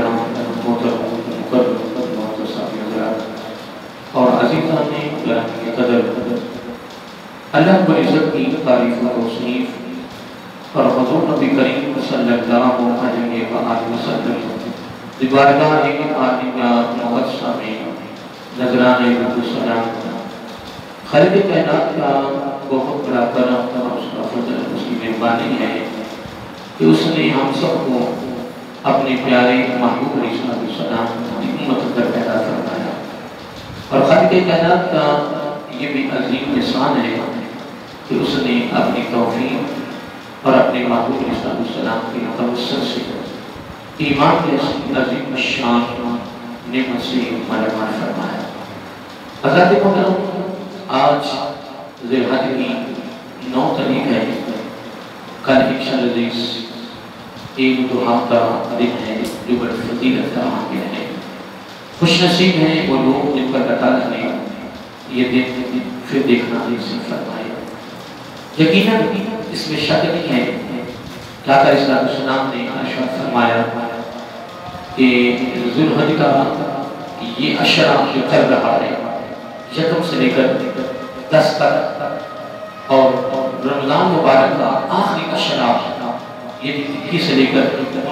کرام اور عزیزان کی قدر اللہ رب العزت کی تعریف و توصیف اور حضور نبی کریم صلی اللہ علیہ وآلہ وسلم بارگاہ مقدسہ میں نذرانے درود و سلام خالق کائنات کا بہت بڑا کرم اور اس کا فضل اس کی مہربانی ہے کہ اس نے ہم سب کو اپنے پیارے محبوب علیہ السلام کی امت پر پیدا فرمایا اور خالق کائنات کا یہ بھی عظیم احسان ہے کہ اس نے اپنی توفیق اور اپنے محبوب علیہ السلام کی توسط سے ایمان کے عظیم الشان نعمت سے مالامال فرمایا۔ حضرات محترم، آج ذی الحج کی 9 تاریخ ہے، کل یکشا عزیز عید الاضحیٰ کا دن ہے جو بڑی فضیلت کا حامل ہے۔ خوش نصیب ہیں وہ لوگ جن پر اللہ نے یہ دن پھر دیکھنا نصیب فرمایا۔ یقیناً اس میں شک نہیں ہے کہ آقا علیہ السلام نے ارشاد فرمایا کہ ذی الحج کا یہ عشرہ جو چل رہا ہے یکم سے لے کر 10 تک اور رمضان مبارک کا آخری عشرہ یعنی 21 سے لے کر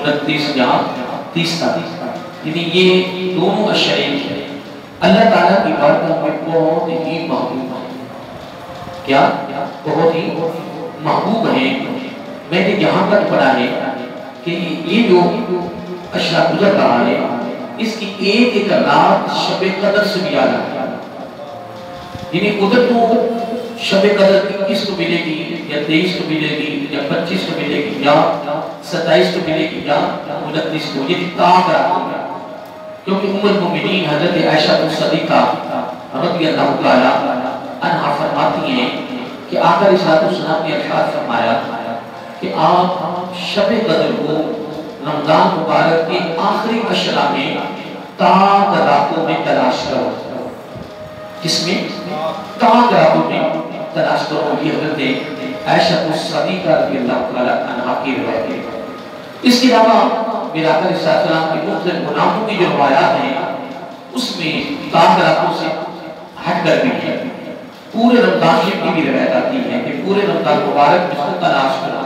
29 یا 30 تک، یعنی یہ دونوں عشرے اللہ تعالیٰ کی بارگاہ میں بہت ہی محبوب ہیں۔ کیا؟ بہت ہی محبوب ہیں۔ میں نے یہاں تک پڑھا ہے کہ یہ جو عشرہ گزر رہا ہے اس کی ایک ایک رات شب قدر سے بھی آدھا ہے، یعنی ادھر تو شب قدر 21 کو ملے گی یا 23 کو ملے گی یا 25 کو ملے گی یا 27 کو ملے گی یا 29 کو، یہ تاک رات ہوگا، کیونکہ ام المومنین حضرت عائشہ صدیقہ رضی اللہ تعالی عنہا فرماتی ہیں کہ آقا علیہ السلام نے ارشاد فرمایا کہ آپ شب قدر کو رمضان مبارک کے آخری عشرہ میں تاک راتوں میں تلاش کرو۔ کس میں؟ تاک راتوں میں تلاش کرو۔ یہ حضرت عائشہ صدیقہ رضی اللہ تعالی عنہا کی روایت ہے۔ اس کے علاوہ میرے آقا علیہ السلام کے مختلف غلاموں کی جو روایات ہیں اس میں تاک راتوں سے ہٹ کر بھی ہے، پورے رمضان کی بھی روایت آتی ہے کہ پورے رمضان مبارک میں اس کو تلاش کرو۔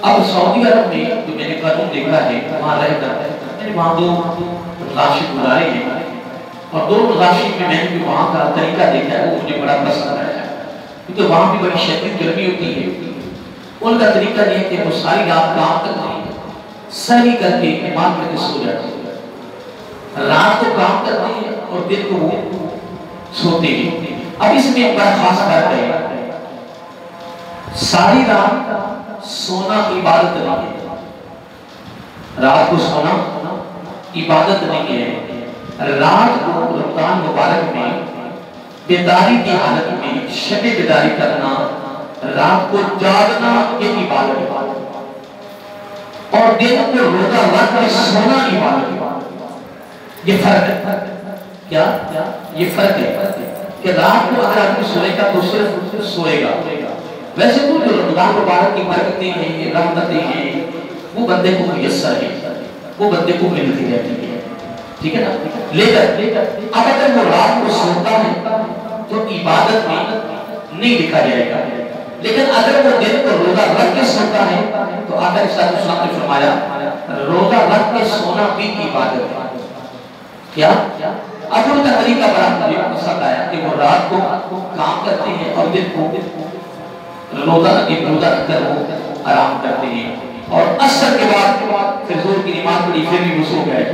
اب سعودی عرب میں جو میں نے قانون دیکھا ہے وہاں رہ کر میں نے وہاں 2 مغاشر گزارے ہیں اور 2 مغاشر میں نے بھی وہاں کا طریقہ دیکھا ہے وہ مجھے بڑا پسند آیا ہے، کیونکہ وہاں بھی بڑی شدید گرمی ہوتی ہے۔ ان کا طریقہ یہ ہے کہ وہ ساری رات کام کرتے ہیں، سحری کر کے ایمان کر کے سو جاتے ہیں، رات کو کام کرتے ہیں اور دن کو وہ سوتے ہیں۔ اب اس میں بڑا خاص فرق ہے، ساری رات سونا عبادت نہیں ہے، رات کو سونا عبادت نہیں ہے، رات کو رمضان مبارک میں بیداری کی حالت میں شب بیداری کرنا، رات کو جاگنا یہ عبادت ہے، اور دن کو روزہ رکھ کے سونا عبادت۔ یہ فرق ہے، کیا؟ یہ فرق ہے کہ رات کو اگر آدمی سوئے گا تو صرف سوئے گا، ویسے تو جو رمضان مبارک کی برکتیں ہیں، رحمتیں ہیں، وہ بندے کو میسر ہے، وہ بندے کو ملتی رہتی ہے، ٹھیک ہے نا؟ لیکن اب اگر وہ رات کو سوتا ہے تو عبادت میں نہیں لکھا جائے گا، لیکن اگر وہ دن کو روزہ رکھ کے سوتا ہے تو آقا علیہ السلام نے فرمایا روزہ رکھ کے سونا بھی عبادت ہے۔ کیا؟ اب ان کا طریقہ بڑا مجھے پسند آیا کہ وہ رات کو کام کرتے ہیں اور دن کو روزہ رکھ کر وہ آرام کرتے ہیں، اور عصر کے بعد پھر ظہر کی نماز پڑھی پھر بھی وہ سو گئے،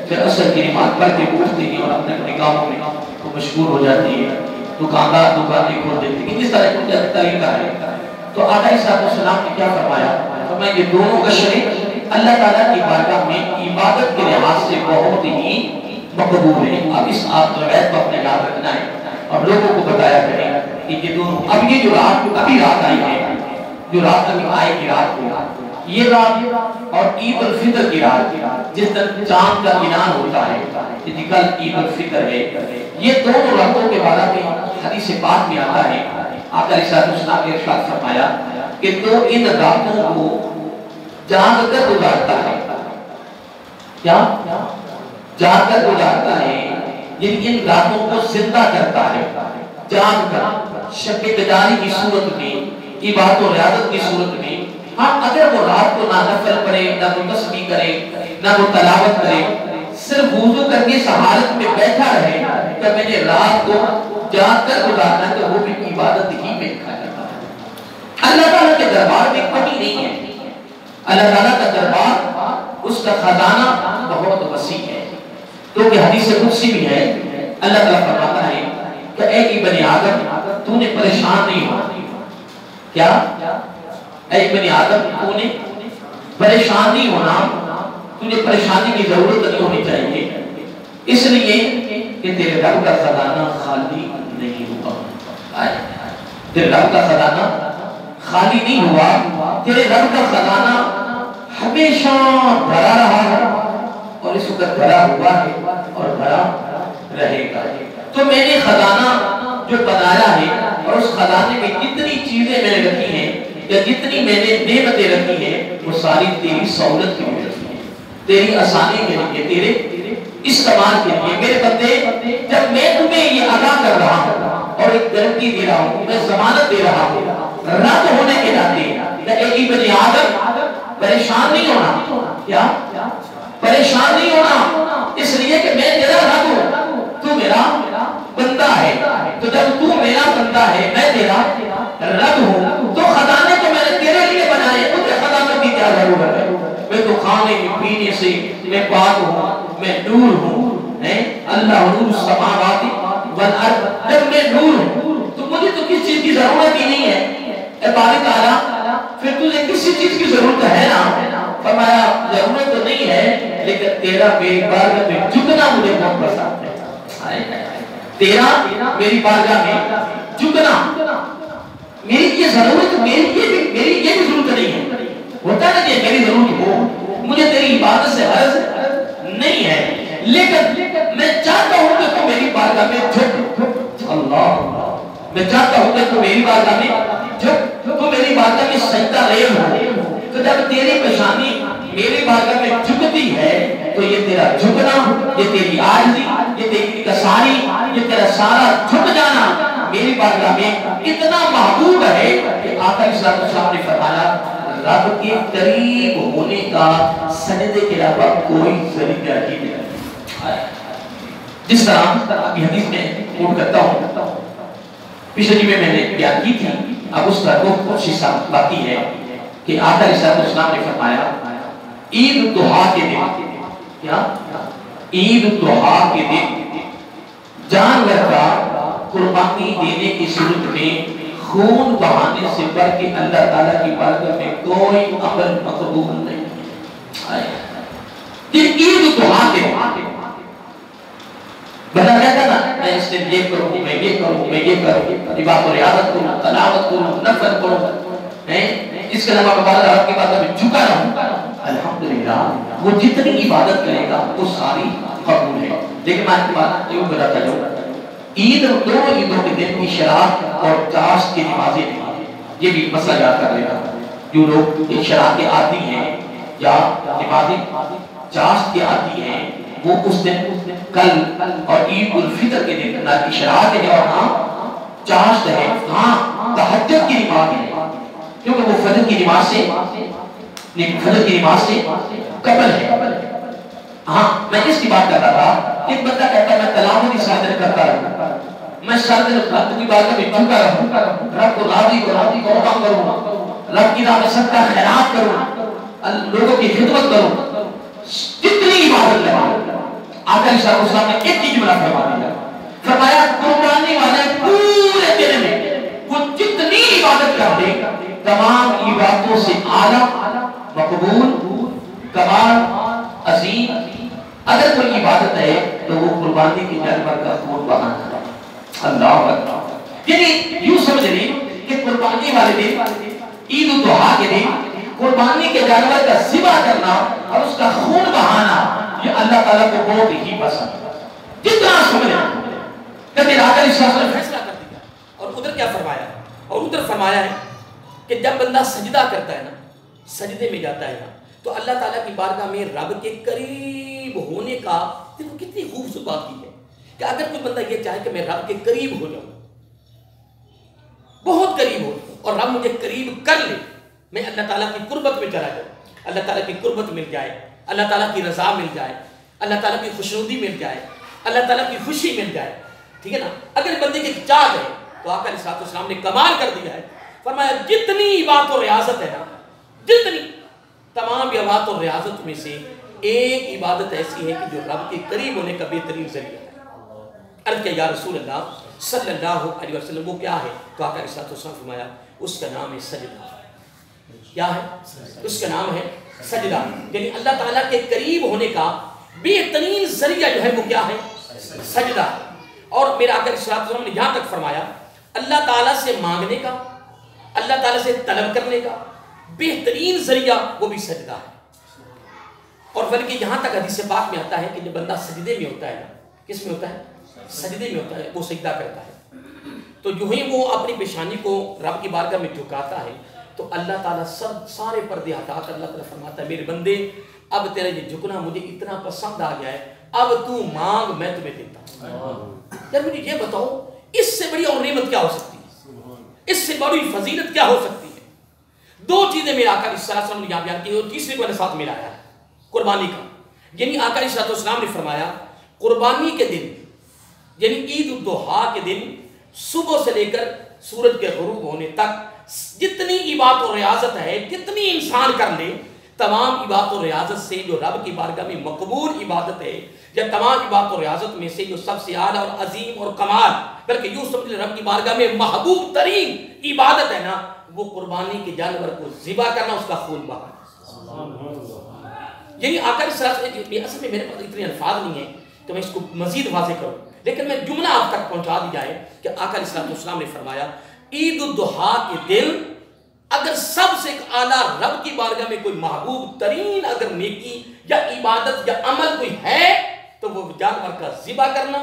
پھر عصر کی نماز پڑھ کے اٹھتے ہیں اور اپنے اپنے کاموں میں وہ مشغول ہو جاتے ہیں، دکاندار دکانیں کھول دیتے ہیں۔ اس طرح کا طریقہ ہے۔ تو آقا علیہ السلام نے کیا فرمایا؟ فرمایا یہ دونوں عشرے اللہ تعالیٰ کی بارگاہ میں عبادت کے لحاظ سے بہت ہی مقبول ہے۔ اب اس روایت کو اپنے یاد رکھنا ہے اور لوگوں کو بتایا کریں کہ یہ دونوں، اب یہ جو رات ابھی رات آئی ہے، جو رات ابھی آئے گی رات کو، یہ رات اور عید الفطر کی رات جس دن چاند کا اعلان ہوتا ہے کہ کل عید الفطر ہے، یہ دونوں راتوں کے بارے میں حدیث پاک میں آتا ہے۔ آقا علیہ السلام نے ارشاد فرمایا کہ تو ان راتوں کو جاگ کر گزارتا ہے کیا جاگ کر گزارتا ہے، یعنی ان راتوں کو زندہ کرتا ہے، جاگ کر شب بیداری کی صورت میں، عبادت و ریاضت کی صورت میں. ہاں اگر وہ رات کو نہ نفل پڑھے، نہ وہ تسبیح کرے، نہ وہ تلاوت کرے، صرف وضو کر کے اس حالت میں بیٹھا رہے کہ میں نے رات کو جاگ کر گزارنا ہے، تو وہ بھی عبادت ہی میں لکھا جاتا ہے. اللہ تعالیٰ کے دربار میں کمی نہیں ہے. اللہ تعالیٰ کا دربار، اس کا خزانہ بہت وسیع ہے. تو کہ حدیث قدسی بھی ہے، اللہ تعالیٰ فرماتا ہے کہ اے ابن آدم تو نے پریشان نہیں ہونا. کیا اے ابن آدم تو نے پریشان نہیں ہونا، تجھے پریشانی کی ضرورت نہیں ہونی چاہیے، اس لیے کہ تیرے رب کا خزانہ خالی نہیں ہوا. تیرے رب کا خزانہ خالی نہیں ہوا، تیرے رب کا خزانہ ہمیشہ بھرا رہا ہے اور اس وقت بھرا ہوا ہے اور بھرا رہے گا. تو میں نے خزانہ جو بنایا ہے اور اس خزانے میں جتنی چیزیں میں نے رکھی ہیں یا جتنی میں نے نعمتیں رکھی ہیں، وہ ساری تیری سہولت کے لیے رکھی ہیں، تیری آسانی کے لیے، تیرے استعمال کے لیے. میرے بندے، جب میں تمہیں یہ ادا کر رہا ہوں اور ایک گارنٹی دے رہا ہوں، میں ضمانت دے رہا ہوں رب ہونے کے ناطے، اے ابن آدم پریشان نہیں ہونا. کیا پریشان نہیں ہونا، اس لیے کہ میں تیرا رب ہوں، تو میرا بندہ ہے. تو جب تو میرا بندہ ہے، میں تیرا رب ہوں، تو خزانے تو میں نے تیرے لیے بنائے، تجھے خزانے کی کیا ضرورت ہے؟ میں تو کھانے پینے سے میں پاک ہوں، میں نور ہوں. اللہ نور السماوات والارض، جب میں نور ہوں تو مجھے تو کس چیز کی ضرورت ہی نہیں ہے. اے باری تعالیٰ پھر تجھے کسی چیز کی ضرورت ہے نا؟ فرمایا ضرورت تو نہیں ہے، لیکن تیرا میری بارگاہ میں جھکنا مجھے بہت پسند ہے. تیرا میری بارگاہ میں جھکنا، میری یہ ضرورت، میری یہ بھی ضرورت نہیں ہے. ہوتا ہے کہ میری ضرورت ہو، مجھے تیری عبادت سے غرض نہیں ہے، لیکن میں چاہتا ہوں کہ تو میری بارگاہ میں جھک. اللہ، میں چاہتا ہوں کہ تو میری بارگاہ میں جھک، تو میری بارگاہ میں سجدہ ریز ہو. تو جب تیری پیشانی میری بارگاہ میں جھکتی ہے تو یہ تیرا جھکنا، یہ تیری عاجزی، یہ تیری کساری، یہ تیرا سارا جھک جانا میری بارگاہ میں اتنا محبوب ہے کہ آقا صلی اللہ علیہ وسلم نے فرمایا رب کے قریب ہونے کا سجدے کے علاوہ کوئی ذریعہ ہی نہیں. جس طرح ابھی حدیث میں کوٹ کرتا ہوں، پچھلی میں نے بیان کی تھی، اب اس کا کچھ حصہ باقی ہے کہ آقا صلی اللہ علیہ وسلم نے فرمایا عید الضحیٰ کے دن، کیا عید الضحیٰ کے دن جانور کا قربانی دینے کی صورت میں خون بہانے سے بڑھ کے اللہ تعالیٰ کی بارگاہ میں کوئی عمل مقبول نہیں ہے. عید الضحیٰ کے دن بندہ کہتا نا میں اس دن یہ کروں، میں یہ کروں، میں یہ کروں، عبادت و ریاضت کروں، تلاوت کروں، نفل کروں، اس کے علاوہ مبارک رب کی باتوں میں جھکا رہوں. الحمدللہ وہ جتنی عبادت کرے گا وہ ساری قبول ہے. لیکن میں آپ کی بات یوں بتاتا ہوں، عید دو عیدوں کے دن کی شراب اور چاشت کی نمازیں نہیں، یہ بھی مسئلہ یاد کر لینا. جو لوگ شراب کے عادی ہیں یا نمازیں چاشت کے عادی ہیں، وہ اس دن کل اور عید الفطر کے دن نہ کی شراب ہے اور نہ چاشت ہے، ہاں تہجد کی نماز ہے، کیونکہ وہ فجر کی نماز سے قبل ہے. ہاں میں اس کی بات کر رہا تھا، ایک بندہ کہتا ہے میں تلاوت کی ساتھ کرتا رہوں، میں ساتھ رب کی بات میں جھکا رہوں، رب کو راضی قربان کروں، رب کی راہ میں صدقہ خیرات کروں، لوگوں کی خدمت کروں، جتنی عبادت کروں. آقا صلی اللہ علیہ وسلم نے ایک چیز بنا فرمایا قربانی والے پورے دن میں وہ جتنی عبادت کر دے تمام عبادتوں سے اعلیٰ مقبول کمال عظیم اگر کوئی عبادت ہے تو وہ قربانی کے جانور کا خون بہانا ہے. اللہ اکبر. یعنی یوں سمجھ لیں کہ قربانی والے دن عید الضحیٰ کے دن قربانی کے جانور کا ذبح کرنا اور اس کا خون بہانا یہ اللہ تعالیٰ کو بہت ہی پسند ہے. جتنا سمجھ لیں کہ میرا آقا علیہ السلام نے فیصلہ کر دیا اور ادھر کیا فرمایا، اور ادھر فرمایا ہے کہ جب بندہ سجدہ کرتا ہے نا، سجدے میں جاتا ہے نا، تو اللہ تعالیٰ کی بارگاہ میں رب کے قریب ہونے کا دیکھو کتنی خوبصورت بات کی ہے کہ اگر کوئی بندہ یہ چاہے کہ میں رب کے قریب ہو جاؤں، بہت قریب ہو جاؤں اور رب مجھے قریب کر لے، میں اللہ تعالیٰ کی قربت میں چلا جاؤں، اللہ تعالیٰ کی قربت مل جائے، اللہ تعالیٰ کی رضا مل جائے، اللہ تعالیٰ کی خوشنودی مل جائے، اللہ تعالیٰ کی خوشی مل جائے، ٹھیک ہے نا؟ اگر بندے کی چاہت ہے تو آقا علیہ السلام نے کمال کر دیا ہے، فرمایا جتنی عبادت و ریاضت ہے نا، جتنی تمام عبادت و ریاضت میں سے ایک عبادت ایسی ہے کہ جو رب کے قریب ہونے کا بہترین ذریعہ ہے۔ عرض کیا یا رسول اللہ صلی اللہ علیہ وسلم وہ کیا ہے؟ تو آقا علیہ السلام فرمایا اس کا نام ہے سجدہ۔ کیا ہے؟ اس کا نام ہے سجدہ، یعنی اللہ تعالیٰ کے قریب ہونے کا بہترین ذریعہ جو ہے وہ کیا ہے؟ سجدہ۔ اور میرا آقا علیہ السلام نے یہاں تک فرمایا اللہ تعالیٰ سے مانگنے کا، اللہ تعالیٰ سے طلب کرنے کا بہترین ذریعہ وہ بھی سجدہ ہے۔ اور بلکہ یہاں تک حدیث پاک میں آتا ہے کہ جب بندہ سجدے میں ہوتا ہے نا، کس میں ہوتا ہے؟ سجدے میں ہوتا ہے، وہ سجدہ کرتا ہے، تو جو ہی وہ اپنی پیشانی کو رب کی بارگاہ میں جھکاتا ہے تو اللہ تعالیٰ سارے پردے ہٹا کر اللہ تعالیٰ فرماتا ہے میرے بندے اب تیرا یہ جھکنا مجھے اتنا پسند آ گیا ہے، اب تو مانگ میں تمہیں دیتا ہوں۔ یار مجھے یہ بتاؤ اس سے بڑی اور نعمت کیا ہو سکتی ہے؟ اس سے بڑی فضیلت کیا ہو سکتی ہے؟ دو چیزیں میرے آقا علیہ السلام نے یہاں بیان کی اور تیسری کو میں نے ساتھ ملایا ہے، قربانی کا۔ یعنی آقا علیہ السلام نے فرمایا قربانی کے دن یعنی عید الضحیٰ کے دن صبح سے لے کر سورج کے غروب ہونے تک جتنی عبادت و ریاضت ہے، جتنی انسان کر لے، تمام عبادت و ریاضت سے جو رب کی بارگاہ میں مقبول عبادت ہے، یا تمام عبادت و ریاضت میں سے جو سب سے اعلیٰ اور عظیم اور کمال، بلکہ یوں سمجھ لیں رب کی بارگاہ میں محبوب ترین عبادت ہے نا، وہ قربانی کے جانور کو ذبح کرنا، اس کا خون بہانا۔ یعنی آقا اصل میں میرے پاس اتنے الفاظ نہیں ہیں کہ میں اس کو مزید واضح کروں، لیکن میں جملہ آپ تک پہنچا دی جائے کہ آقا علیہ السلام نے فرمایا عید الضحیٰ کے دن اگر سب سے اعلیٰ رب کی بارگاہ میں کوئی محبوب ترین اگر نیکی یا عبادت یا عمل کوئی ہے تو وہ جانور کا ذبح کرنا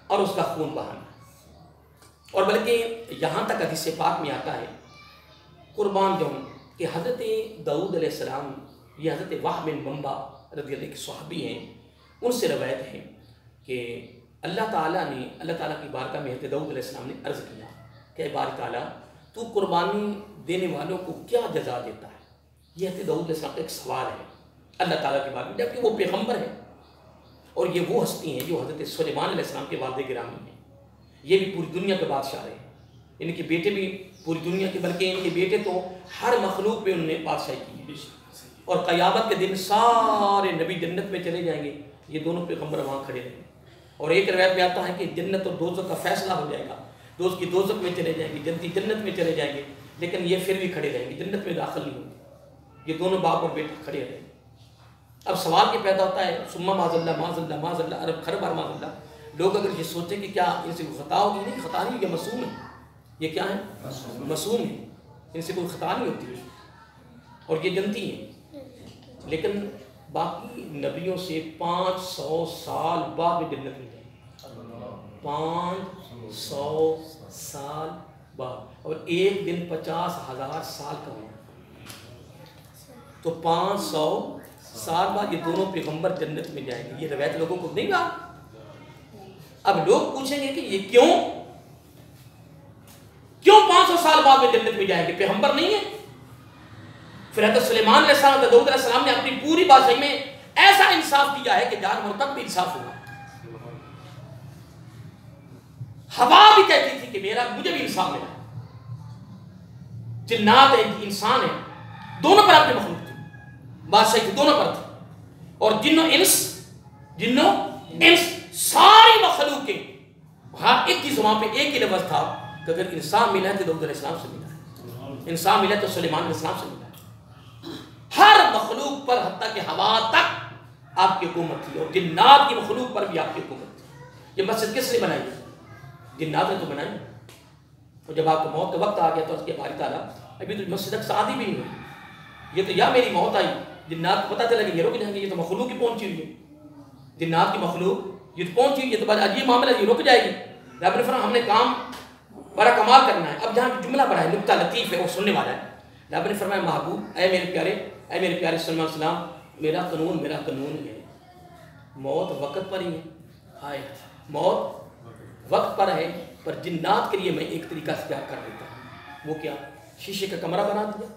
اور اس کا خون بہانا۔ اور بلکہ یہاں تک حدیث پاک میں آتا ہے قربان جاؤں کہ حضرت داؤد علیہ السلام، یہ حضرت وہب بن منبع رضی اللہ کے صحابی ہیں، ان سے روایت ہے کہ اللہ تعالیٰ کی بارگاہ میں حضرت داؤد علیہ السلام نے عرض کیا کہ اے باری تعالیٰ تو قربانی دینے والوں کو کیا جزا دیتا ہے؟ یہ حضرت داؤد علیہ السلام کا ایک سوال ہے اللہ تعالیٰ کے بارے میں، جبکہ وہ پیغمبر ہے اور یہ وہ ہستی ہیں جو حضرت سلیمان علیہ السلام کے والد گرامی ہیں، یہ بھی پوری دنیا کے بادشاہ رہے، ان کے بیٹے بھی پوری دنیا کے، بلکہ ان کے بیٹے تو ہر مخلوق پہ انہوں نے بادشاہی کی ہے، اور قیامت کے دن سارے نبی جنت میں چلے جائیں گے، یہ دونوں پیغمبر وہاں کھڑے رہیں گے۔ اور ایک روایت میں آتا ہے کہ جنت اور دوزخ کا فیصلہ ہو جائے گا، دوست کی دوزخ میں چلے جائیں گے، جنتی جنت میں چلے جائیں گے، لیکن یہ پھر بھی کھڑے رہیں گے، جنت میں داخل نہیں ہوں گے، یہ دونوں باپ اور بیٹے کھڑے رہیں گے۔ اب سوال یہ پیدا ہوتا ہے ثم معاذ اللہ معاذ اللہ معاذ اللہ، عرب خر بار معاذ اللہ، لوگ اگر یہ سوچیں کہ کیا ان سے کوئی خطا ہوگی، نہیں خطا نہیں، یہ معصوم ہے، یہ کیا ہے؟ معصوم ہے، ان سے کوئی خطا نہیں ہوتی اور یہ جنتی ہیں، لیکن باقی نبیوں سے 500 سال بعد جنت میں جائیں گے، 500 سال بعد، اور ایک دن 50,000 سال کا ہوگا، تو 500 سال بعد یہ دونوں پیغمبر جنت میں جائیں گے۔ یہ روایت لوگوں کو نہیں گا۔ اب لوگ پوچھیں گے کہ یہ کیوں 500 سال بعد میں جنت میں جائیں گے؟ پیغمبر نہیں ہے؟ پھر حضرت سلیمان علیہ السلام داؤد علیہ السلام نے اپنی پوری بادشاہی میں ایسا انصاف کیا ہے کہ جانور تک بھی انصاف ہوا، ہوا بھی کہتی تھی کہ مجھے بھی انصاف ملا، جنات ہیں انسان ہیں دونوں پر آپ کے مخلوق تھی، بادشاہی تھی دونوں پر تھی، اور جنوں انس ساری مخلوقیں، ہر ایک کی زبان پہ ایک ہی لفظ تھا کہ اگر انسان ملا ہے تو داؤد علیہ السلام سے ملا ہے، انسان ملا ہے تو سلیمان علیہ السلام سے ملا ہے۔ ہر مخلوق پر حتیٰ کہ ہوا تک آپ کی حکومت تھی، اور جنات کی مخلوق پر بھی آپ کی حکومت تھی۔ یہ مسجد کس نے بنائی ہے؟ جنات نے تو بنائی، اور جب آپ کو موت کا وقت آ گیا تو اس کے باری تعالیٰ ابھی تو مسجد شادی بھی نہیں ہوئی، یہ تو یا میری موت آئی، جنات کو پتہ چلا کہ یہ رک جائیں گے، یہ تو مخلوق ہی پہنچی ہوئی ہے، جنات کی مخلوق یہ تو پہنچی ہوئی ہے، تو بعد عجیب معاملہ یہ رک جائے گی۔ رب نے فرمایا ہم نے کام بڑا کمال کرنا ہے۔ اب جہاں جملہ بڑا ہے، نکتہ لطیف ہے، وہ سننے والا ہے۔ رب نے فرمایا محبوب اے میرے پیارے اے میرے پیارے صلی اللہ علیہ وسلم، میرا قانون ہے، موت وقت پر ہی ہے، ہائے موت وقت پر ہے، پر جنات کے لیے میں ایک طریقہ اختیار کر دیتا ہوں۔ وہ کیا؟ شیشے کا کمرہ بنا دیا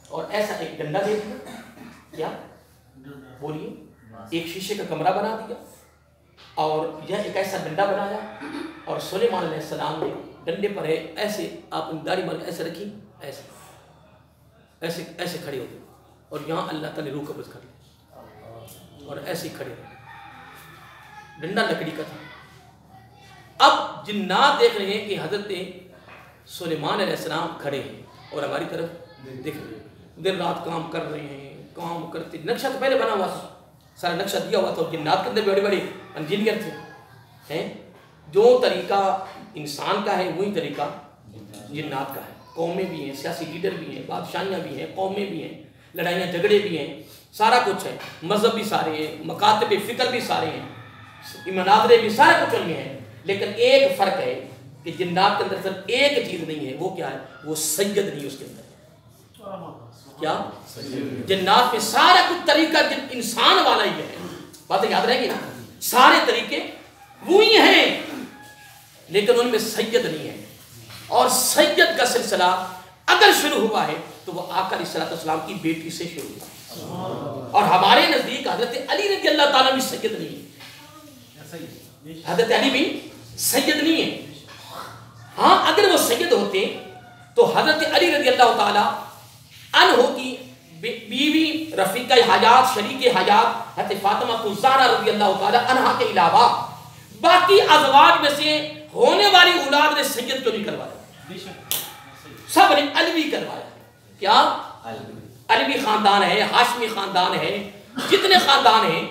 اور ایسا ایک ڈنڈا دے دیا، کیا بولیے، ایک شیشے کا کمرہ بنا دیا اور یہ ایک ایسا ڈنڈا بنایا، اور سلیمان علیہ السلام نے ڈنڈے پر ہے ایسے، آپ داڑھی مال ایسے رکھی، ایسے ایسے ایسے کھڑے ہوتے، اور یہاں اللہ تعالی نے روح قبض کر لی اور ایسے کھڑے ہوتے، ڈنڈا لکڑی کا تھا۔ اب جنات دیکھ رہے ہیں کہ حضرت سلیمان علیہ السلام کھڑے ہیں اور ہماری طرف دیکھ رہے ہیں، دن رات کام کر رہے ہیں، کام کرتے، نقشہ تو پہلے بنا ہوا تھا، سارا نقشہ دیا ہوا تھا، اور جنات کے اندر بڑے بڑے انجینئر تھے، جو طریقہ انسان کا ہے وہی طریقہ جنات کا ہے۔ قومیں بھی ہیں، سیاسی لیڈر بھی ہیں، بادشاہیاں بھی ہیں، قومیں بھی ہیں، لڑائیاں جھگڑے بھی ہیں، سارا کچھ ہے، مذہب بھی سارے ہیں، مکاتب فکر بھی سارے ہیں، مناظرے بھی سارا کچھ ان میں ہے، لیکن ایک فرق ہے کہ جنات کے اندر صرف ایک چیز نہیں ہے، وہ کیا ہے؟ وہ سید نہیں اس کے اندر، کیا جنات میں سارا کچھ طریقہ انسان والا ہی ہے، باتیں یاد رہیں گی نا، سارے طریقے وہی ہیں، لیکن ان میں سید نہیں ہے، اور سید کا سلسلہ اگر شروع ہوا ہے تو وہ آقا علیہ السلام کی بیٹی سے شروع ہوا، اور ہمارے نزدیک حضرت علی رضی اللہ تعالیٰ بھی سید نہیں ہے، حضرت علی بھی سید نہیں ہے۔ ہاں اگر وہ سید ہوتے تو حضرت علی رضی اللہ تعالیٰ عنہ کی بیوی رفیقہ حیات، شریک حیات حضرت فاطمہ الزہرا رضی اللہ تعالیٰ عنہ کے علاوہ باقی ازواج میں سے ہونے والی اولاد نے سید کیوں نہیں کروایا؟ سب نے علوی کروایا، کیا علوی خاندان ہے، ہاشمی خاندان ہے، جتنے خاندان ہیں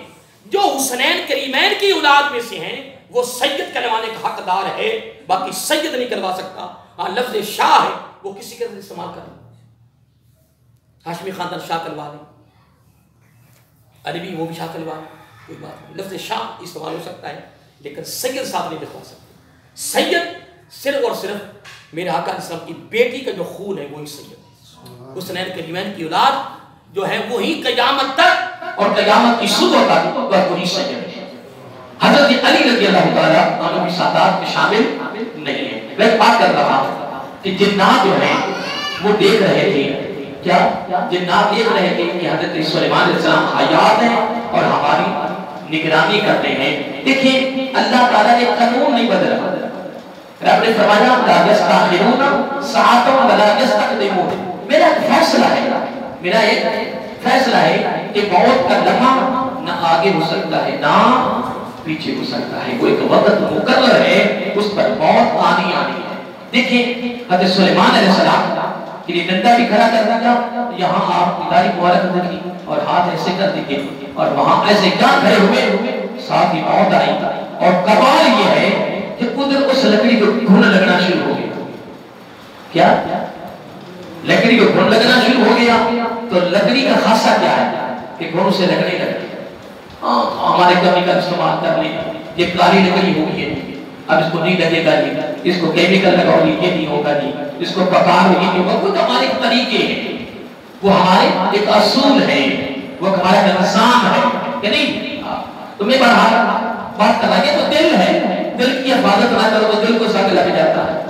جو حسنین کریمین کی اولاد میں سے ہیں وہ سید کروانے کا حقدار ہے، باقی سید نہیں کروا سکتا۔ ہاں لفظ شاہ ہے وہ کسی کے اندر استعمال کر لیں، ہاشمی خاندان شاہ کروا لیں، عربی وہ بھی شاہ کروا لیں، کوئی بات نہیں، لفظ شاہ استعمال ہو سکتا ہے، لیکن سید صاحب نہیں لکھوا سکتے۔ سید صرف اور صرف میرے آقا علیہ السلام کی بیٹی کا جو خون ہے وہی سید ہے، حسنین کریمین کی اولاد جو ہے وہی قیامت تک اور قیامت کی صبح تک وہی سید ہے۔ حضرت علی رضی اللہ تعالیٰ عنہ کی سادات میں شامل نہیں ہے۔ میں بات کر رہا ہوں کہ جنات جو ہیں وہ دیکھ رہے تھے، کیا جنات دیکھ رہے تھے کہ حضرت سلیمان علیہ السلام حیات ہیں اور ہماری نگرانی کرتے ہیں۔ دیکھیں اللہ تعالیٰ نے قانون نہیں بدلا، رب نے فرمایا لا یستأخرون ساعۃ ولا یستقدمون، میرا ایک فیصلہ ہے، میرا ایک فیصلہ ہے کہ موت کا لمحہ نہ آگے ہو سکتا ہے نہ پیچھے ہو سکتا ہے، وہ ایک وقت مقرر ہے، اس پر موت آنی ہے۔ دیکھیں حضرت سلیمان علیہ السلام کے لیے ڈنڈا بھی کھڑا کر دیا، یہاں آپ اداری مبارک رکھی اور ہاتھ ایسے کر دیے اور وہاں ایسے کیا کھڑے ہوئے، ساتھ ہی موت آئی، اور کمال یہ ہے کہ ادھر اس لکڑی کو گھن لگنا شروع ہو گیا، کیا لکڑی کو گھن لگنا شروع ہو گیا، تو لکڑی کا خاصہ کیا ہے کہ گھن سے لگنے لگے، ہمارے کیمیکل استعمال کر لیں، یہ کالی لکڑی ہوگی ہے، اب اس کو نہیں لگے گا جی، اس کو کیمیکل لگاؤ گی یہ نہیں ہوگا جی، اس کو پکا ہوگی نہیں ہوگا، وہ ہمارے طریقے ہیں، وہ ہمارے ایک اصول ہے، وہ ہمارا نظام ہے کہ نہیں۔ تمہیں بات کر رہا ہے تو دل ہے، دل کی حفاظت نہ کرو تو دل کو زنگ لگ جاتا ہے،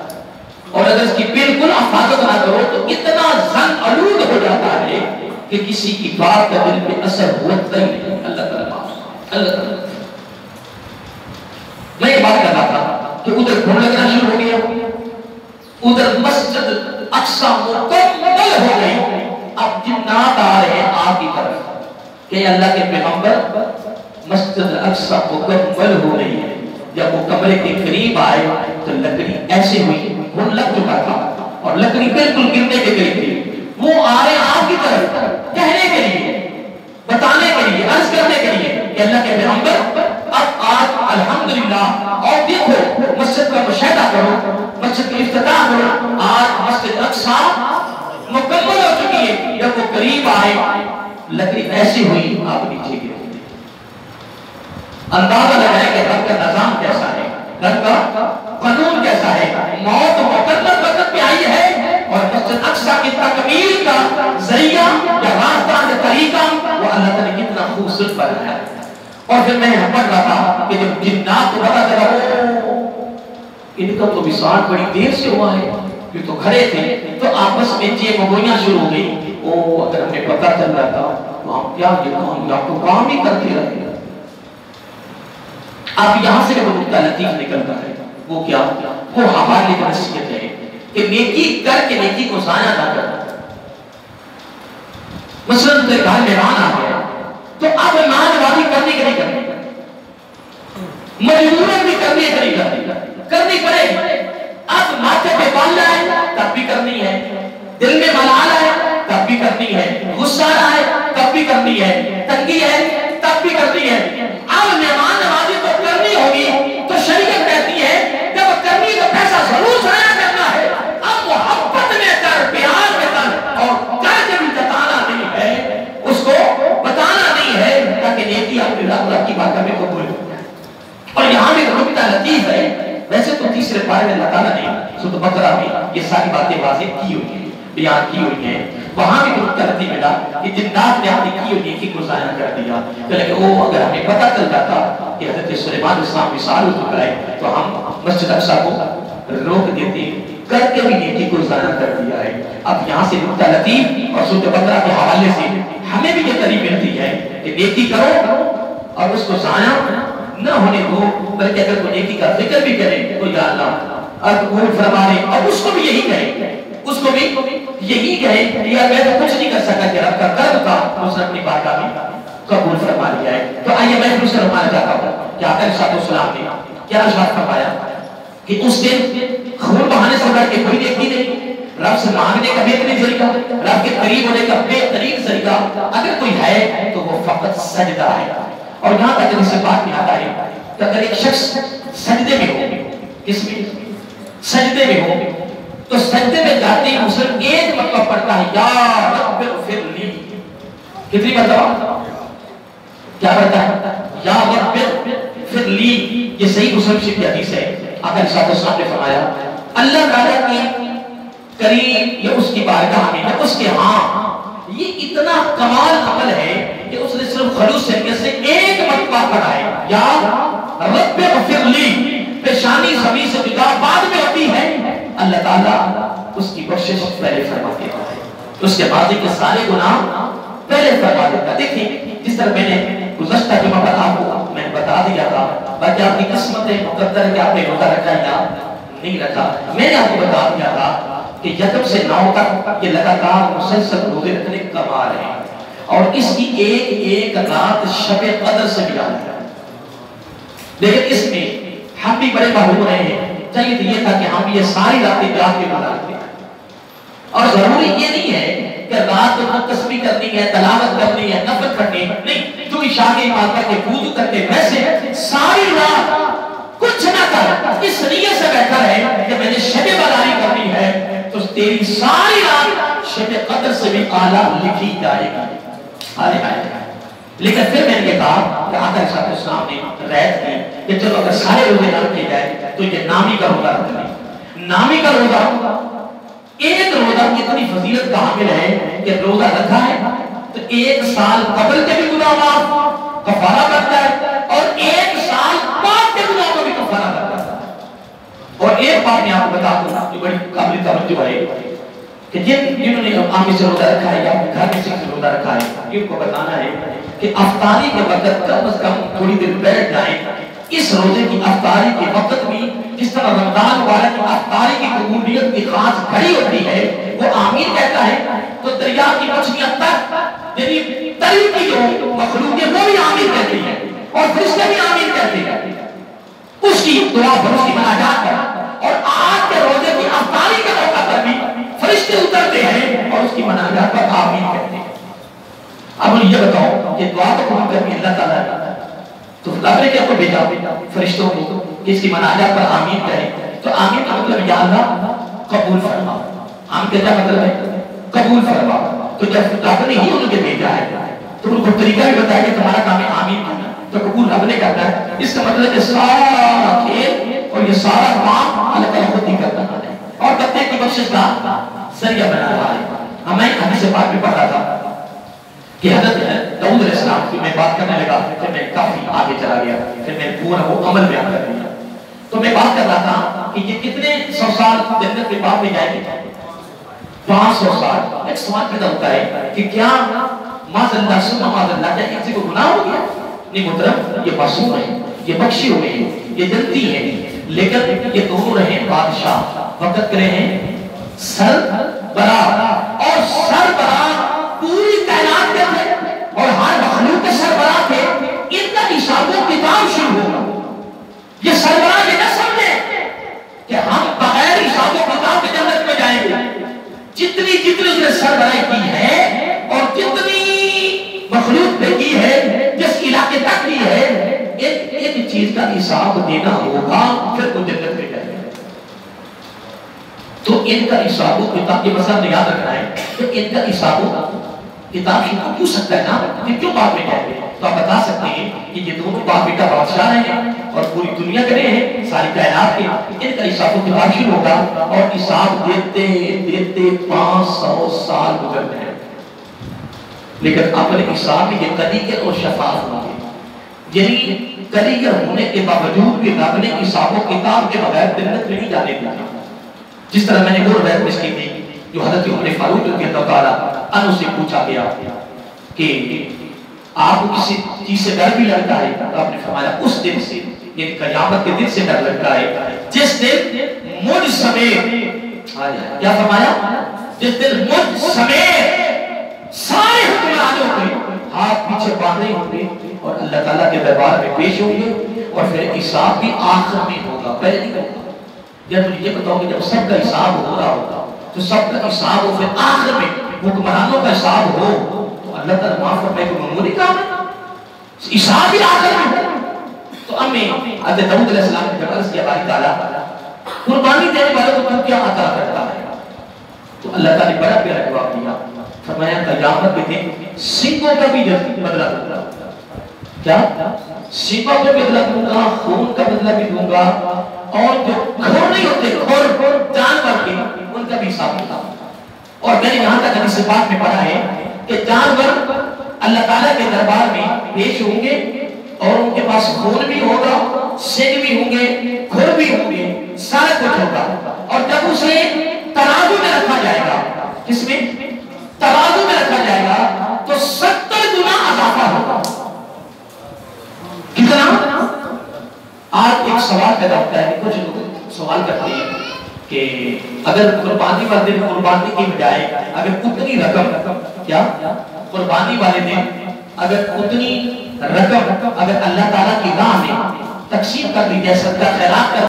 اور اگر اس کی بالکل حفاظت نہ کرو تو اتنا زنگ آلود ہو جاتا ہے کہ کسی کی بات کا دل پہ اثر ہوتا ہی نہیں۔ اللہ تعالیٰ میں یہ بات کر رہا تھا کہ ادھر گھن لگنا شروع ہو گیا، ادھر مسجد اقصی مکمل ہو گئی، اب جنات آ رہے ہیں آپ کی طرف کہ اللہ کے پیغمبر مسجد اقصی مکمل ہو رہی ہے۔ جب وہ کمرے کے قریب آئے تو لکڑی ایسے ہوئی، گھن لگ چکا تھا اور لکڑی بالکل گرنے کے قریب تھی، وہ آ رہے آپ کی طرف کہنے کے لیے، بتانے کے لیے، عرض کرنے کے لیے کہ اللہ کے پیغمبر اب آج الحمدللہ، اور دیکھو مسجد کا مشاہدہ کرو، مسجد کا افتتاح کرو، آج مسجد اقصی مکمل ہو چکی ہے۔ جب وہ قریب آئے لکڑی ایسی ہوئی، آپ نیچے گرے، اندازہ لگائیں کہ رب کا نظام کیسا ہے، رب کا قانون کیسا ہے، موت مقرر وقت پہ آئی ہے اور مسجد اقصی کی تکمیل کا ذریعہ یا راستہ طریقہ وہ اللہ تعالیٰ نے کتنا خوبصورت بنایا. اور پھر میں پڑھ رہا تھا کہ جب جنات کو پتا چلا ان کا تو وصال بڑی دیر سے ہوا ہے، یہ تو کھڑے تھے، تو آپس میں چیخ گوئیاں شروع ہو گئی. اگر ہمیں پتا چل رہا تھا تو ہم کیا تو کام ہی کرتے رہتے. اب یہاں سے وہ نقطہ لطیف نکلتا ہے، وہ کیا؟ وہ ہمارے لیے نصیحت ہے کہ نیکی کر کے نیکی کو ضائع نہ کرنا. مثلاً تو گھر مہمان آ گیا تو اب مہمانواری کرنی کہ نہیں کرنی؟ مجبوراً بھی کرنی ہے کہ نہیں کرنی پڑے. اب ماتھے پہ بالنا ہے تب بھی کرنی ہے، دل میں ملال ہے تب بھی کرنی ہے، غصہ ہے تب بھی کرنی ہے، تنگی ہے تب بھی کرنی ہے. اب مہمان نوازی تو کرنی ہوگی تو شریعت کہتی ہے جب کرنی تو پیسہ ضرور ضائع کرنا ہے. اب محبت میں کر، پیار میں کر، اور کر کے بھی جتانا نہیں ہے، اس کو بتانا نہیں ہے تاکہ نیکی اپنی اللہ کی بات میں قبول ہو. اور یہاں بھی نکتہ لطیف ہے. ویسے تو تیسرے پارے میں اللہ تعالیٰ نے سورۃ بقرہ میں یہ ساری باتیں واضح کی ہوئی ہیں، بیان کی ہوئی ہیں. وہاں بھی نکتہ لطیف ملا کہ جنات نے اپنی کی ہوئی نیکی کو ضائع کر دیا. کہ وہ اگر ہمیں پتہ چل جاتا کہ حضرت سلیمان السلام وصال ہو چکا ہے تو ہم مسجد اقصیٰ کو روک دیتے، کر کے بھی نیکی کو ضائع کر دیا ہے. اب یہاں سے نکتہ لطیف اور سورۃ بقرہ کے حوالے سے ہمیں بھی یہ تعلیم ملتی ہے کہ نیکی کرو اور اس کو ضائع نہ ہونے دو، بلکہ اگر کوئی نیکی کا ذکر بھی کرے تو یا اللہ اور قبول فرما لے، اور اس کو بھی یہی کہے، اس کو بھی یہی کہے یا میں تو کچھ نہیں کر سکا کہ رب کا کرم تھا اس نے اپنی بات کا بھی قبول فرما لیا ہے. تو آئیے میں پھر سے فرمانا چاہتا ہوں کہ آقا علیہ السلام نے کیا ارشاد فرمایا کہ اس دن خون بہانے سے بڑھ کے کوئی نیکی نہیں، رب سے مانگنے کا بہترین طریقہ، رب کے قریب ہونے کا بہترین طریقہ اگر کوئی ہے تو وہ فقط سجدہ ہے. اور یہاں تک اس سے بات یاد آئی کہ اگر ایک شخص سجدے میں ہو، کس میں؟ سجدے میں ہو، تو سجدے میں جاتے ہی مسلم ایک مرتبہ پڑھتا ہے یا رب اغفر لی. کتنی مرتبہ؟ کیا پڑھتا ہے؟ یا رب اغفر لی. یہ صحیح مسلم شریف کی حدیث ہے. آقا علیہ السلام نے فرمایا اللہ تعالیٰ کی قریب یا اس کی بارگاہ میں یا اس کے ہاں یہ اتنا کمال عمل ہے کہ اس نے صرف خلوص نیت سے ایک مرتبہ پڑھا ہے یا رب اغفر لی. پیشانی زمین سے جدا بعد میں ہوتی ہے، اللہ تعالیٰ اس کی بخشش پہلے فرما دیتا ہے، اس کے ماضی کے سارے گناہ پہلے فرما دیتا ہے. دیکھیں جس طرح میں نے گزشتہ جمعہ پر آپ کو میں بتا دیا تھا، باقی آپ کی قسمت مقدر ہے کہ آپ نے روزہ رکھا یا نہیں رکھا. میں نے آپ کو بتا دیا تھا کہ یکم سے 9 تک یہ لگاتار مسلسل روزے رکھنے کا کمال ہے، اور اس کی ایک ایک رات شب قدر سے بھی آتی ہے. لیکن اس میں ہم بھی بڑے محروم رہے ہیں. چاہیے تو یہ تھا کہ ہم یہ ساری راتیں جاگ کے گزارتے ہیں. اور ضروری یہ نہیں ہے کہ رات کو تسبیح کرنی ہے، تلاوت کرنی ہے، نفل کرنی ہے، نہیں. جو عشاء کے بعد کر کے وضو کرتے ویسے ساری رات کچھ نہ کر اس نیت سے بہتر ہے کہ میں نے شب براری کرنی ہے تو تیری ساری رات شب قدر سے بھی اعلیٰ لکھی جائے گی. لیکن پھر میں نے کہا کہ آقا علیہ السلام نے رعایت کی کہ چلو اگر سارے روزے نہ رکھے جائے تو یہ نامی کا روزہ رکھنا ہے. نامی کا روزہ ایک روزہ اتنی فضیلت کا حامل ہے کہ روزہ رکھا ہے تو 1 سال قبل کے بھی گناہ معاف کفارہ کرتا ہے، اور 1 سال بعد کے گناہ کو بھی کفارہ کرتا ہے. اور ایک بات میں آپ کو بتا دوں جو بڑی قابل توجہ ہے کہ جنہوں نے آمی سے روزہ رکھا ہے یا گھر میں سے روزہ رکھا ہے، ان کو بتانا ہے کہ افطاری کے وقت کم از کم تھوڑی دیر بیٹھ جائیں. اس روزے کی افطاری کے وقت بھی جس طرح رمضان والا کی افطاری کی قبولیت کی خاص گھڑی ہوتی ہے، وہ آمین کہتا ہے تو دریا کی مچھلیاں تک یعنی تری کی جو مخلوق ہے وہ بھی آمین کہتی ہے، اور فرشتے بھی آمین کہتے ہیں اس کی دعا بھروس کی مناجات پر. اور آج کے روزے کی افطاری کے موقع پر بھی فرشتے اترتے ہیں اور اس کی مناجات پر آمین کہتے ہیں. اب مجھے یہ بتاؤ کہ دعا تو قبول کرنی اللہ تعالیٰ نے، تو رب نے کیا کو بھیجا فرشتوں کو کہ اس کی مناجات پر آمین کہیں. تو آمین کا مطلب یا اللہ قبول فرما. آمین کا کیا مطلب ہے؟ قبول فرما. تو جب رب نے ہی ان کے بھیجا ہے تو ان کو طریقہ بھی بتایا کہ تمہارا کام ہے آمین کہنا، تو قبول رب نے کرنا ہے. اس کا مطلب ہے سارا کھیل اور یہ سارا کام اللہ تعالیٰ خود نہیں کرتا ہے اور بندے کی بخشش کا ذریعہ بنا رہا ہے. ہمیں حدیث پاک میں پڑھا تھا کہ حضرت داؤد علیہ السلام کی میں بات کرنے لگا، پھر میں کافی آگے چلا گیا، پھر میں پورا وہ عمل بیان کر دیا. تو میں بات کر رہا تھا کہ یہ کتنے 100 سال جنت کے بعد میں جائیں گے؟ 500 سال. ایک سوال پیدا ہوتا ہے کہ کیا معاذ اللہ سنہ معاذ اللہ کیا کسی کو گناہ ہو گیا؟ نہیں محترم، یہ معصوم ہیں، یہ بخشے ہوئے ہیں، یہ جنتی ہیں، لیکن یہ دونوں رہے بادشاہ، وقت کرے ہیں سربراہ، اور سربراہ پوری کائنات کے تھے اور ہر مخلوق کے سربراہ تھے. ان کا حساب و کتاب شروع ہوگا. یہ سربراہ یہ نہ سمجھے کہ ہم بغیر حساب و کتاب کے جنت میں جائیں گے. جتنی اس نے سربراہی کی ہے اور جتنی مخلوق پہ کی ہے، جس علاقے تک کی ہے، ایک چیز کا حساب دینا ہوگا، پھر وہ جنت میں جائے گا. تو ان کا حساب و کتاب، یہ مسئلہ یاد رکھنا ہے کہ ان کا حساب و کتاب شروع کیوں سکتا ہے نا کہ کیوں باپ بیٹا ہے. تو آپ بتا سکتے ہیں کہ یہ دونوں باپ بیٹا بادشاہ ہیں اور پوری دنیا کے رہے ہیں، ساری کائنات کے. ان کا حساب و کتاب شروع ہوگا اور حساب دیتے دیتے 500 سال گزر گئے، لیکن اپنے حساب میں یہ کلیگر اور شفاف ہوں گے. یعنی کلیگر ہونے کے باوجود بھی رب نے حساب و کتاب کے بغیر جنت میں نہیں جانے دیا. جس طرح میں نے وہ روایت پیش کی تھی جو حضرت عمر فاروق رضی اللہ تعالیٰ عنہ سے پوچھا گیا کہ آپ کو کسی چیز سے ڈر بھی لگتا ہے؟ تو آپ نے فرمایا اس دن سے، یعنی قیامت کے دن سے ڈر لگتا ہے جس دن مجھ سمیت، کیا فرمایا؟ جس دن مجھ سمیت سارے حکمرانوں کے ہاتھ پیچھے باندھے ہوں گے اور اللہ تعالیٰ کے دربار میں پیش ہوں گے، اور پھر حساب بھی آخر میں ہوگا، پہلے نہیں ہوگا. یا تو یہ بتاؤ کہ جب سب کا حساب ہو رہا ہوگا تو سب کا حساب ہو، پھر آخر میں حکمرانوں کا حساب ہو، تو اللہ تعالیٰ معاف فرمائے کو معمولی کام ہے، حساب بھی آخر میں ہو. تو امی حضرت داؤد علیہ السلام نے عرض کیا باری تعالیٰ قربانی دینے والوں کو تو کیا عطا کرتا ہے؟ تو اللہ تعالیٰ نے بڑا پیارا جواب دیا، فرمایا قیامت کے دن سنگوں کا بھی بدلہ دوں گا. کیا؟ سنگوں کا بھی بدلہ دوں گا، خون کا بدلہ بھی دوں گا، اور جو کھور نہیں ہوتے، کھور جانور کے، ان کا بھی حساب ہوتا. اور میں نے یہاں تک حدیث پاک میں پڑھا ہے کہ جانور اللہ تعالیٰ کے دربار میں پیش ہوں گے اور ان کے پاس خون بھی ہوگا، سنگ بھی ہوں گے، کھور بھی ہوں گے، سارا کچھ ہوگا. اور جب اسے ترازو میں رکھا جائے گا، کس میں؟ ترازو میں رکھا جائے گا، تو 70 گنا اضافہ ہوگا. کتنا؟ آج ایک سوال پیدا ہوتا ہے، کچھ لوگ سوال کرتے ہیں کہ اگر قربانی والے دن قربانی کی بجائے اگر اتنی رقم، کیا قربانی والے دن اگر اتنی رقم اگر اللہ تعالیٰ کی راہ میں تقسیم کر دی جائے، صدقہ خیرات کر